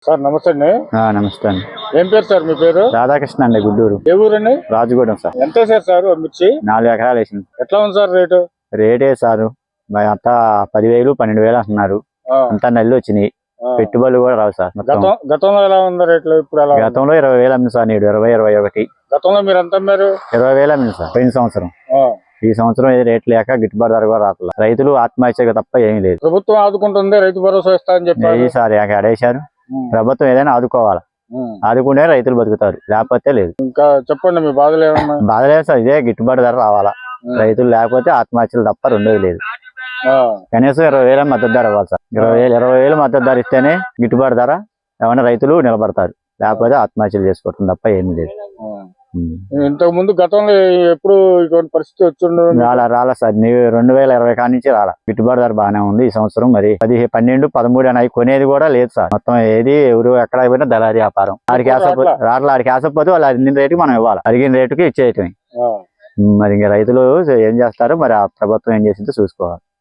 Sir నమస్తే అండి. నమస్తే అండి. ఏం పేరు సార్ మీ పేరు? రాధాకృష్ణ అండి, గుడ్డూరు. ఏ ఊరండి? రాజగూడెం సార్. ఎంత సార్ సార్ మిర్చి? 4 ఎకరాలు వేసింది. ఎట్లా ఉంది సార్ రేటు? రేటే సారు అంతా 10,000 12,000 అంటున్నారు. అంతా నల్లి వచ్చినాయి. పెట్టుబడులు కూడా రావు సార్. గతంలో ఎలా ఉంది రేట్లు? ఇప్పుడు ఎలా? గతంలో 20,000 అమ్మింది సార్. నేడు 20, 21. గతంలో మీరు ఎంత అమ్మారు? 20,000 అమ్మింది సార్ పోయిన సంవత్సరం. ఈ సంవత్సరం రేట్ లేక గిట్టుబాటు ధర కూడా రావట్లేదు. రైతులు ఆత్మహత్య తప్ప ఏమీ లేదు. ప్రభుత్వం ఆదుకుంటుంది, రైతు భరోసా ఇస్తా అని చెప్పి సార్ అడేశారు. ప్రభుత్వం ఏదైనా ఆదుకోవాలి. ఆదుకుంటే రైతులు బతుకుతారు, లేకపోతే లేదు. ఇంకా చెప్పండి మీ బాధలు ఏమన్నా? బాధలేదు సార్, ఇదే గిట్టుబాటు ధర రావాలా. రైతులు లేకపోతే ఆత్మహత్యలు తప్ప రెండోది లేదు. కనీసం 20,000 మద్దతు ధర ఇవ్వాలి సార్. 20,000 మద్దతు ధర ఇస్తేనే గిట్టుబాటు ధర ఏమైనా రైతులు నిలబడతారు, లేకపోతే ఆత్మహత్యలు చేసుకోవటం తప్ప ఏమీ లేదు. ఇంతకు ముందు గతంలో ఎప్పుడు ఇటువంటి పరిస్థితి వచ్చిండు? రాలా సార్. 2020 కాడి నుంచి రాలా. గిట్టుబాటు ధర బాగానే ఉంది. ఈ సంవత్సరం మరి 10, 12, 13 అని కొనేది కూడా లేదు సార్. మొత్తం ఏది ఎవరు ఎక్కడ అయిపోయినా దళారీ వ్యాపారం. ఆడికి ఆసపోతే వాళ్ళు అడిగిన రేటుకి మనం ఇవ్వాలి. అడిగిన రేటుకి ఇచ్చేయటమే. మరి ఇంకా రైతులు ఏం చేస్తారో మరి ఆ ప్రభుత్వం ఏం చేసిందో చూసుకోవాలి.